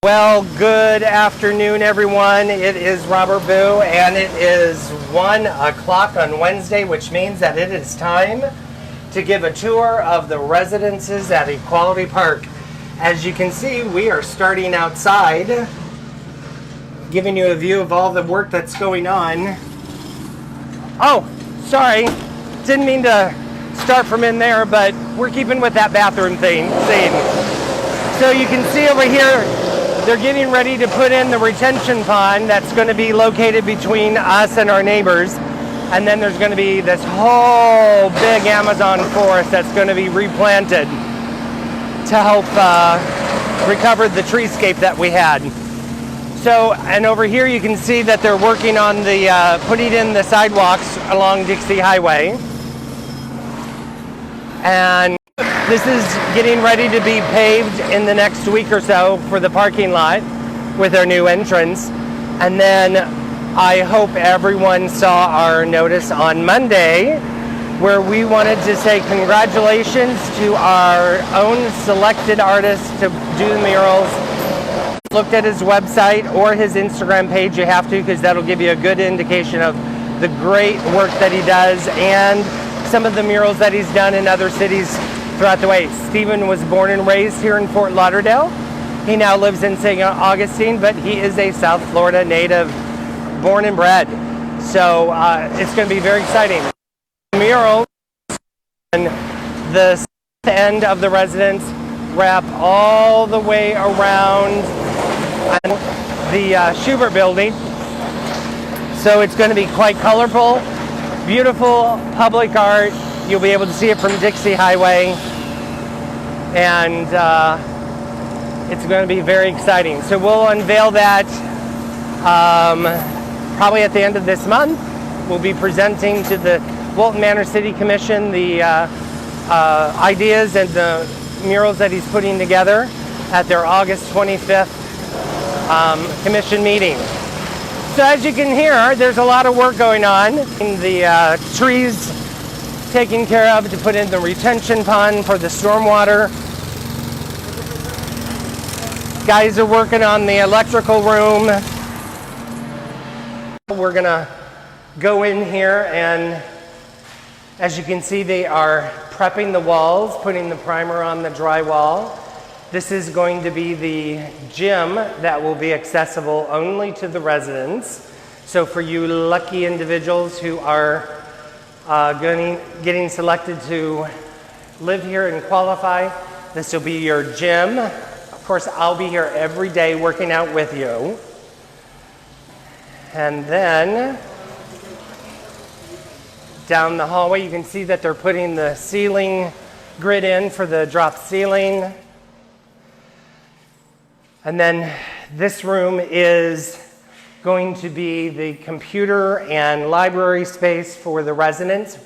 Well, good afternoon, everyone. It is Robert Boo, and it is 1 o'clock on Wednesday, which means that it is time to give a tour of the residences at Equality Park. As you can see, we are starting outside, giving you a view of all the work that's going on. Oh, sorry. Didn't mean to start from in there, but we're keeping with that bathroom scene. So you can see over here, they're getting ready to put in the retention pond that's going to be located between us and our neighbors. And then there's going to be this whole big Amazon forest that's going to be replanted to help recover the treescape that we had. So, and over here you can see that they're working on the putting in the sidewalks along Dixie Highway. And this is getting ready to be paved in the next week or so for the parking lot with our new entrance. And then I hope everyone saw our notice on Monday where we wanted to say congratulations to our own selected artist to do the murals. Looked at his website or his Instagram page, you have to, because that'll give you a good indication of the great work that he does and some of the murals that he's done in other cities throughout the way. Stephen was born and raised here in Fort Lauderdale. He now lives in St. Augustine, but he is a South Florida native, born and bred. So it's going to be very exciting. Murals on the south end of the residence wrap all the way around the Schubert building. So it's going to be quite colorful, beautiful public art. You'll be able to see it from Dixie Highway, and it's going to be very exciting. So we'll unveil that probably at the end of this month. We'll be presenting to the Walton Manor City Commission the ideas and the murals that he's putting together at their August 25th commission meeting. So as you can hear, there's a lot of work going on. The trees taken care of to put in the retention pond for the stormwater. Guys are working on the electrical room. We're gonna go in here, and as you can see, they are prepping the walls, putting the primer on the drywall. This is going to be the gym that will be accessible only to the residents. So for you lucky individuals who are getting selected to live here and qualify, this will be your gym. Of course, I'll be here every day working out with you. And then down the hallway, you can see that they're putting the ceiling grid in for the drop ceiling. And then this room is going to be the computer and library space for the residents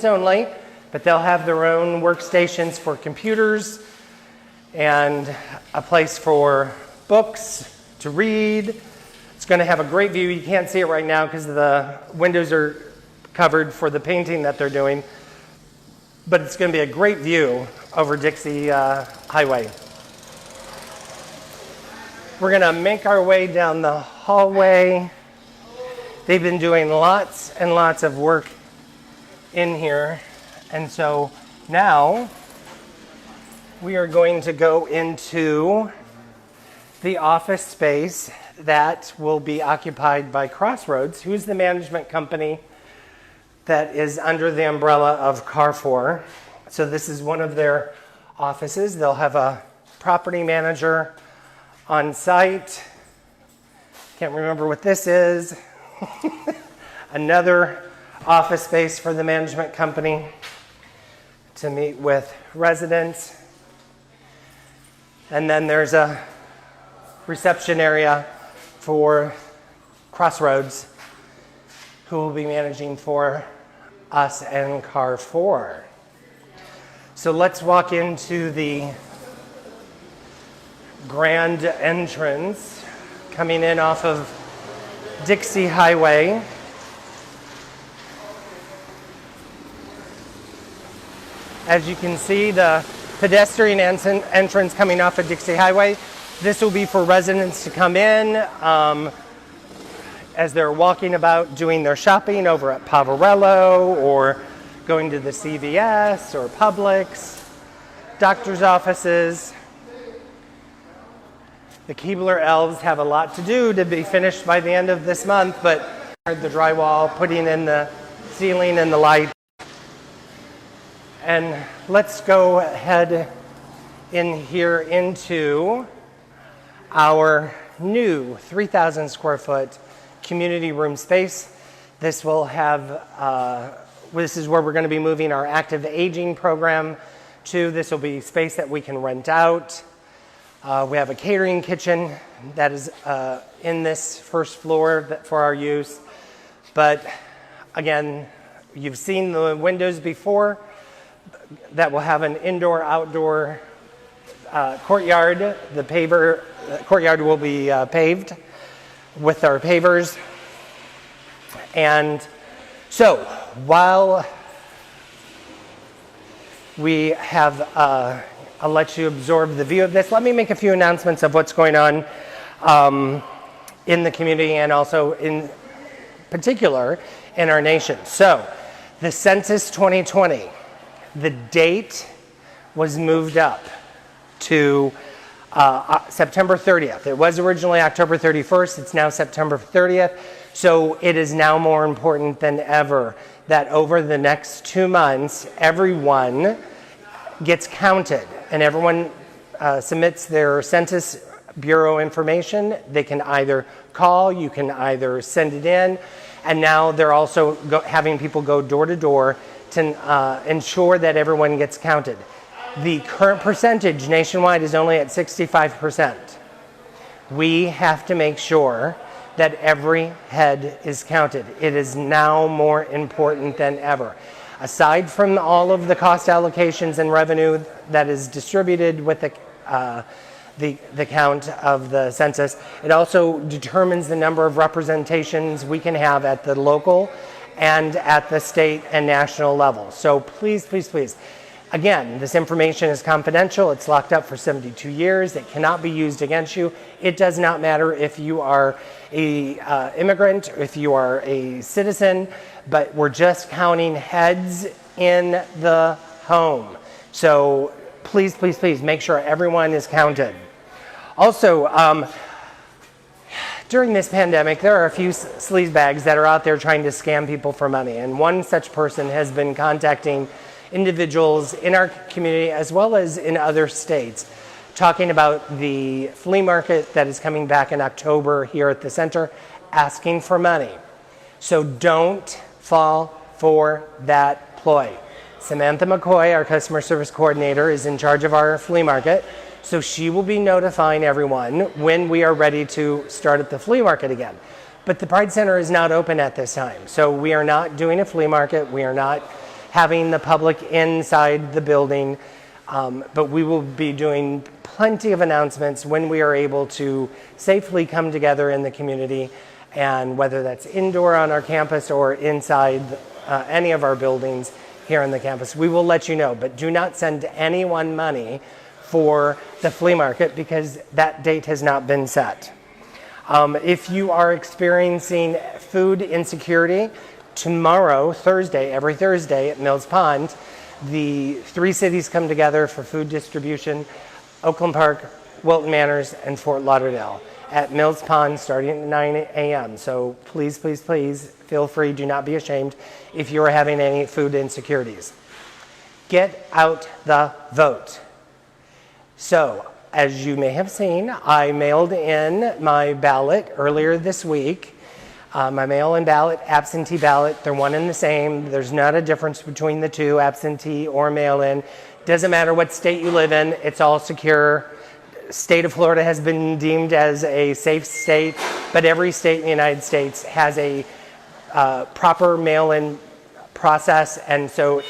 only, but they'll have their own workstations for computers and a place for books to read. It's going to have a great view. You can't see it right now because the windows are covered for the painting that they're doing, but it's going to be a great view over Dixie Highway. We're going to make our way down the hallway. They've been doing lots and lots of work in here. And so now we are going to go into the office space that will be occupied by Crossroads, who's the management company that is under the umbrella of Carrefour. So this is one of their offices. They'll have a property manager on site. Can't remember what this is. Another office space for the management company to meet with residents. And then there's a reception area for Crossroads, who will be managing for us and Carrefour. So let's walk into the grand entrance coming in off of Dixie Highway. As you can see, the pedestrian entrance coming off of Dixie Highway This will be for residents to come in as they're walking about doing their shopping over at Pavarello or going to the CVS or Publix, doctor's offices. The Keebler elves have a lot to do to be finished by the end of this month, but the drywall, putting in the ceiling and the light. And let's go ahead in here into our new 3,000 square foot community room space. This will have, this is where we're going to be moving our active aging program to. This will be space that we can rent out. We have a catering kitchen that is in this first floor for our use. But again, you've seen the windows before that will have an indoor-outdoor courtyard. The courtyard will be paved with our pavers. And so while we have, I'll let you absorb the view of this, let me make a few announcements of what's going on in the community and also in particular in our nation. So the Census 2020, the date was moved up to September 30th. It was originally October 31st. It's now September 30th. So it is now more important than ever that over the next 2 months, everyone gets counted and everyone submits their Census Bureau information. They can either call, you can either send it in, and now they're also having people go door to door to ensure that everyone gets counted. The current percentage nationwide is only at 65%. We have to make sure that every head is counted. It is now more important than ever. Aside from all of the cost allocations and revenue that is distributed with the count of the census, it also determines the number of representations we can have at the local and at the state and national level. So please, please, please. Again, this information is confidential. It's locked up for 72 years. It cannot be used against you. It does not matter if you are an immigrant, if you are a citizen, but we're just counting heads in the home. So please, please, please make sure everyone is counted. Also, during this pandemic, there are a few sleazebags that are out there trying to scam people for money. And one such person has been contacting individuals in our community as well as in other states, talking about the flea market that is coming back in October here at the center, asking for money. So don't fall for that ploy. Samantha McCoy, our customer service coordinator, is in charge of our flea market. So she will be notifying everyone when we are ready to start at the flea market again. But the Pride Center is not open at this time. So we are not doing a flea market. We are not having the public inside the building. But we will be doing plenty of announcements when we are able to safely come together in the community, and whether that's indoor on our campus or inside any of our buildings here on the campus, we will let you know. But do not send anyone money for the flea market because that date has not been set. If you are experiencing food insecurity, tomorrow, Thursday, every Thursday at Mills Pond, the 3 cities come together for food distribution: Oakland Park, Wilton Manors, and Fort Lauderdale at Mills Pond starting at 9 a.m. So please, please, please feel free. Do not be ashamed if you are having any food insecurities. Get out the vote. So, as you may have seen, I mailed in my ballot earlier this week. My mail-in ballot, absentee ballot, they're one and the same. There's not a difference between the two, absentee or mail-in. Doesn't matter what state you live in, it's all secure. State of Florida has been deemed as a safe state, but every state in the United States has a proper mail-in process, and so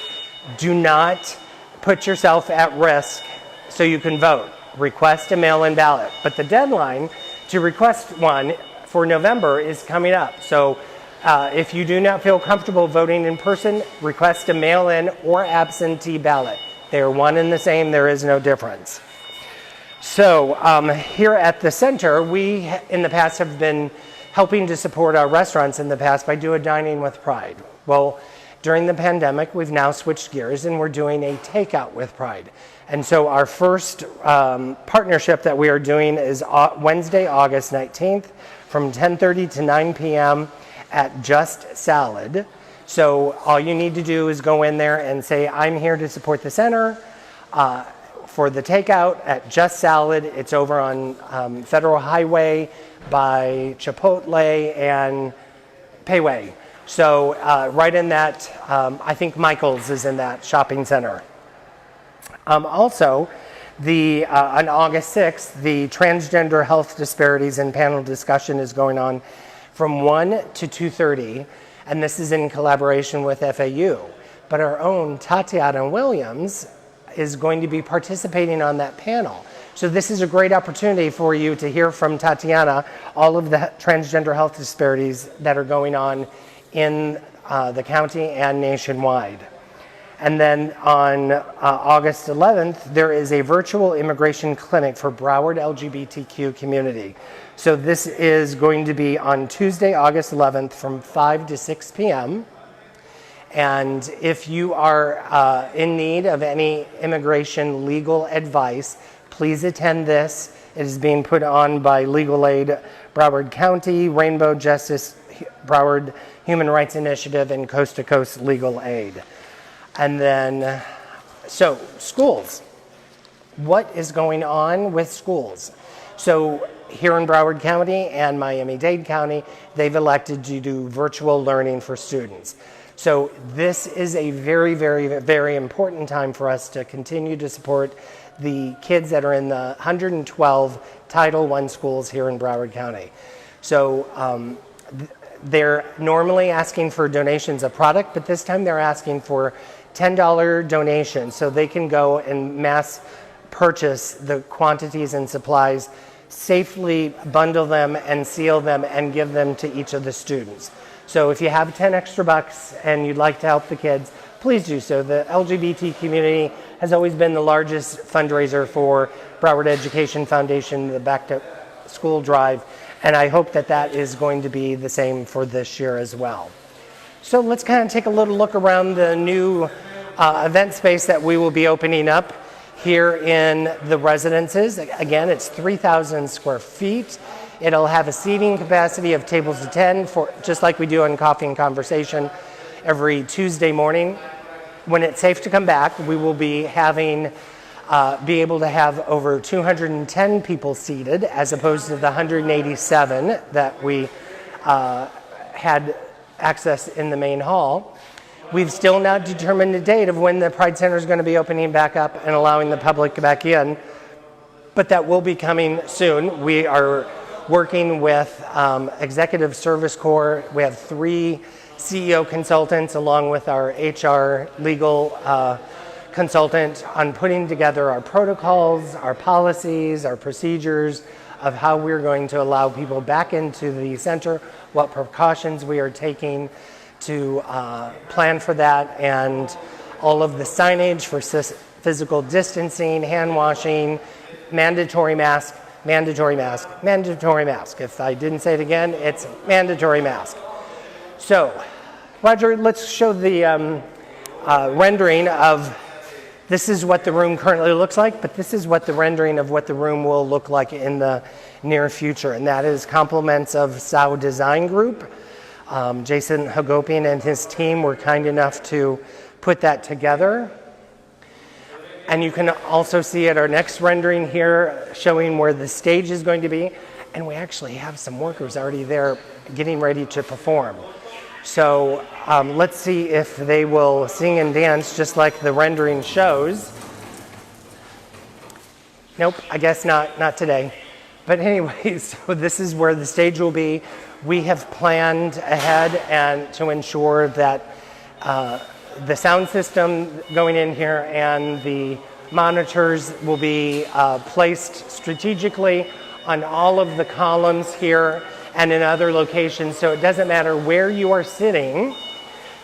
do not put yourself at risk so you can vote. Request a mail-in ballot, but the deadline to request one for November is coming up. So if you do not feel comfortable voting in person, request a mail-in or absentee ballot. They are one and the same. There is no difference. So here at the center, we in the past have been helping to support our restaurants in the past by doing Dining with Pride. Well, during the pandemic, we've now switched gears and we're doing a takeout with Pride. And so our first partnership that we are doing is Wednesday, August 19th from 10:30 to 9 p.m. at Just Salad. So all you need to do is go in there and say, I'm here to support the center for the takeout at Just Salad. It's over on Federal Highway by Chipotle and Payway. So right in that, I think Michael's is in that shopping center. Also, on August 6th, the Transgender Health Disparities and Panel Discussion is going on from 1 to 2:30, and this is in collaboration with FAU. But our own Tatiana Williams is going to be participating on that panel. So this is a great opportunity for you to hear from Tatiana all of the transgender health disparities that are going on in the county and nationwide. And then on August 11th, there is a virtual immigration clinic for Broward LGBTQ community. So this is going to be on Tuesday, August 11th from 5 to 6 p.m. And if you are in need of any immigration legal advice, please attend this. It is being put on by Legal Aid Broward County, Rainbow Justice Broward Human Rights Initiative, and Coast to Coast Legal Aid. And then, so schools. What is going on with schools? So here in Broward County and Miami-Dade County, they've elected to do virtual learning for students. So this is a very, very, very important time for us to continue to support the kids that are in the 112 Title I schools here in Broward County. So they're normally asking for donations of product, but this time they're asking for $10 donations so they can go and mass purchase the quantities and supplies, safely bundle them and seal them and give them to each of the students. So if you have 10 extra bucks and you'd like to help the kids, please do so. The LGBT community has always been the largest fundraiser for Broward Education Foundation, the Back to School Drive, and I hope that that is going to be the same for this year as well. So let's kind of take a little look around the new event space that we will be opening up here in the residences. Again, it's 3,000 square feet. It'll have a seating capacity of tables of 10, for just like we do on Coffee and Conversation every Tuesday morning. When it's safe to come back, we will be be able to have over 210 people seated, as opposed to the 187 that we had access in the main hall. We've still not determined the date of when the Pride Center is going to be opening back up and allowing the public back in, but that will be coming soon. We are working with Executive Service Corps. We have 3 CEO consultants along with our HR legal consultant on putting together our protocols, our policies, our procedures of how we're going to allow people back into the center, what precautions we are taking to plan for that, and all of the signage for physical distancing, hand washing, mandatory mask, mandatory mask, mandatory mask. If I didn't say it again, it's mandatory mask. So, Roger, let's show the rendering of, this is what the room currently looks like, but this is what the rendering of what the room will look like in the near future, and that is compliments of Sao Design Group. Jason Hagopian and his team were kind enough to put that together. And you can also see at our next rendering here showing where the stage is going to be. And we actually have some workers already there getting ready to perform. So let's see if they will sing and dance just like the rendering shows. Nope, I guess not today. But anyways, so this is where the stage will be. We have planned ahead and to ensure that the sound system going in here and the monitors will be placed strategically on all of the columns here and in other locations, so it doesn't matter where you are sitting,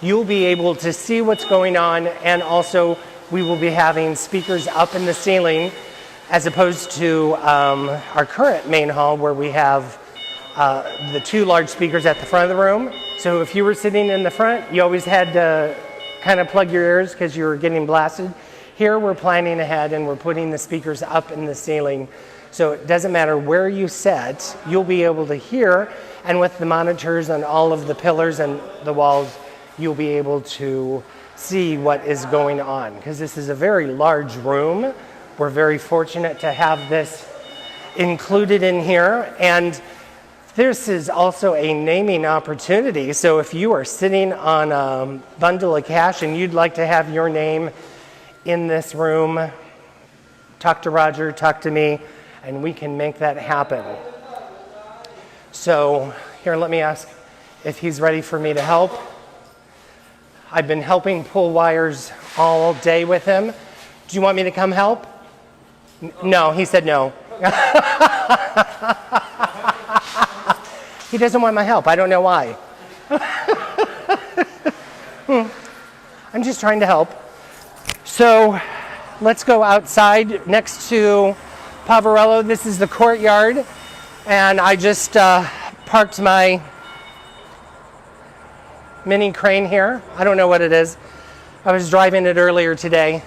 you'll be able to see what's going on, and also we will be having speakers up in the ceiling as opposed to our current main hall where we have the two large speakers at the front of the room. So if you were sitting in the front, you always had to kind of plug your ears because you were getting blasted. Here we're planning ahead and we're putting the speakers up in the ceiling. So it doesn't matter where you sit, you'll be able to hear. And with the monitors on all of the pillars and the walls, you'll be able to see what is going on. Because this is a very large room. We're very fortunate to have this included in here. And this is also a naming opportunity. So if you are sitting on a bundle of cash and you'd like to have your name in this room, talk to Roger, talk to me, and we can make that happen. So here, let me ask if he's ready for me to help. I've been helping pull wires all day with him. Do you want me to come help? No, he said no. He doesn't want my help. I don't know why. I'm just trying to help. So let's go outside next to Pavarello. This is the Courtyard. And I just parked my mini crane here. I don't know what it is. I was driving it earlier today,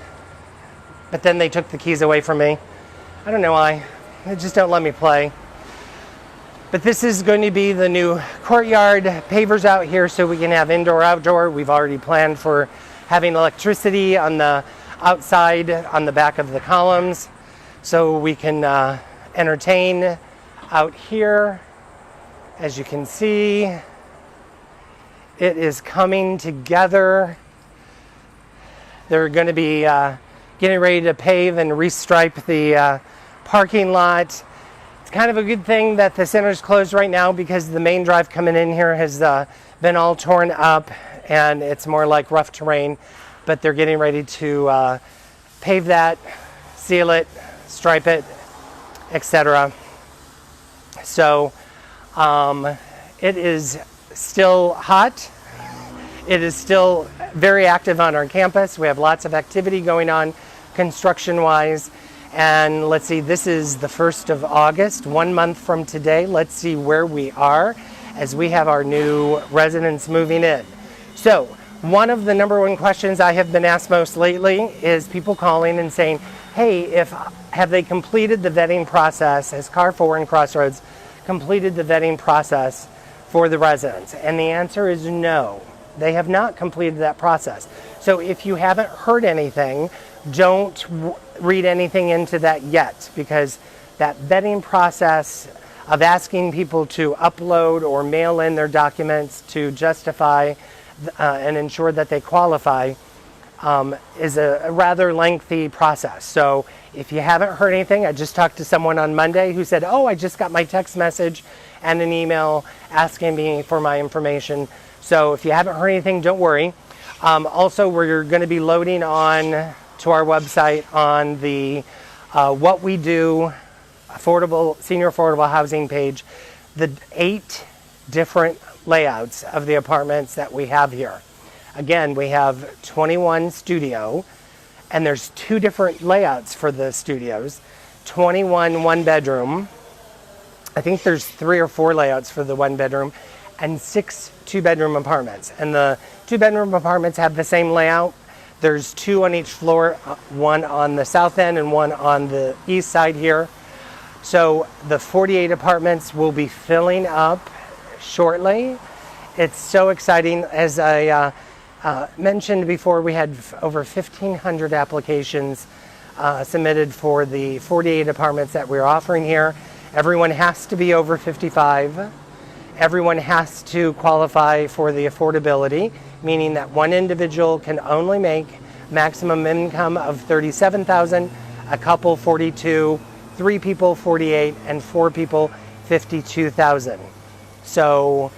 but then they took the keys away from me. I don't know why. They just don't let me play. But this is going to be the new Courtyard. Pavers out here so we can have indoor-outdoor. We've already planned for having electricity on the outside, on the back of the columns, so we can entertain out here. As you can see, it is coming together. They're going to be getting ready to pave and restripe the parking lot. It's kind of a good thing that the center is closed right now because the main drive coming in here has been all torn up and it's more like rough terrain. But they're getting ready to pave that, seal it, stripe it, etc. So it is still hot. It is still very active on our campus. We have lots of activity going on construction-wise. And let's see, this is the 1st of August, 1 month from today. Let's see where we are as we have our new residents moving in. So one of the number one questions I have been asked most lately is people calling and saying, hey, have they completed the vetting process? Has Car 4 and Crossroads completed the vetting process for the residents? And the answer is no. They have not completed that process. So if you haven't heard anything, don't read anything into that yet, because that vetting process of asking people to upload or mail in their documents to justify and ensure that they qualify is a rather lengthy process. So if you haven't heard anything, I just talked to someone on Monday who said, oh, I just got my text message and an email asking me for my information. So if you haven't heard anything, don't worry. Also, we're going to be loading on to our website on the What We Do Senior Affordable Housing page, the 8 different layouts of the apartments that we have here. Again, we have 21 studio, and there's 2 different layouts for the studios. 21 one-bedroom. I think there's 3 or 4 layouts for the one-bedroom, and 6 two-bedroom apartments. And the two-bedroom apartments have the same layout. There's 2 on each floor, one on the south end and one on the east side here. So the 48 apartments will be filling up shortly. It's so exciting. As I mentioned before, we had over 1,500 applications submitted for the 48 apartments that we're offering here. Everyone has to be over 55. Everyone has to qualify for the affordability, meaning that one individual can only make maximum income of $37,000, a couple 42, 3 people 48, and 4 people 52,000. So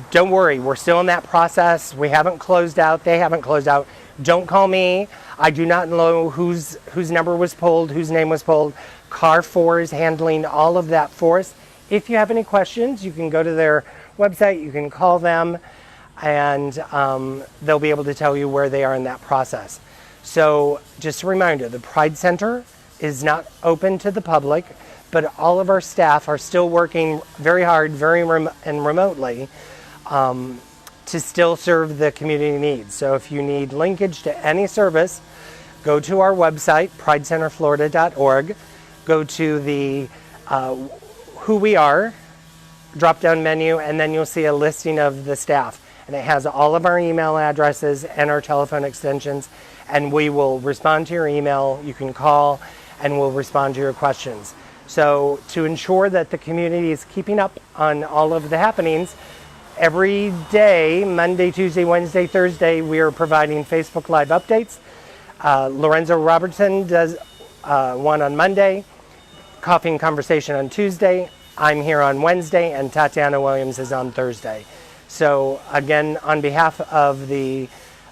don't worry, we're still in that process. We haven't closed out. They haven't closed out. Don't call me. I do not know whose number was pulled, whose name was pulled. Car 4 is handling all of that for us. If you have any questions, you can go to their website, you can call them, and they'll be able to tell you where they are in that process. So just a reminder, the Pride Center is not open to the public, but all of our staff are still working very hard, and remotely, to still serve the community needs. So if you need linkage to any service, go to our website, pridecenterflorida.org, go to the Who We Are drop-down menu, and then you'll see a listing of the staff. And it has all of our email addresses and our telephone extensions, and we will respond to your email. You can call, and we'll respond to your questions. So to ensure that the community is keeping up on all of the happenings, every day, Monday, Tuesday, Wednesday, Thursday, we are providing Facebook Live updates. Lorenzo Robertson does one on Monday, Coffee and Conversation on Tuesday. I'm here on Wednesday, and Tatiana Williams is on Thursday. So again, on behalf of the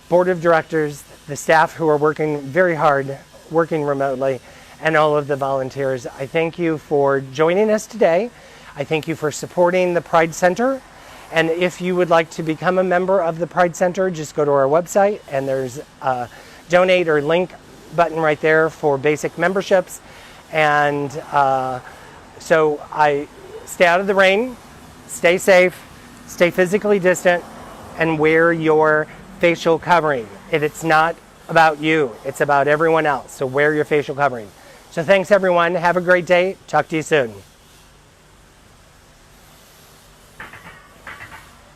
Board of Directors, the staff who are working very hard, working remotely, and all of the volunteers, I thank you for joining us today. I thank you for supporting the Pride Center. And if you would like to become a member of the Pride Center, just go to our website, and there's a donate or link button right there for basic memberships. And so I stay out of the rain, stay safe, stay physically distant, and wear your facial covering. It's not about you, it's about everyone else. So wear your facial covering. So thanks everyone, have a great day, talk to you soon.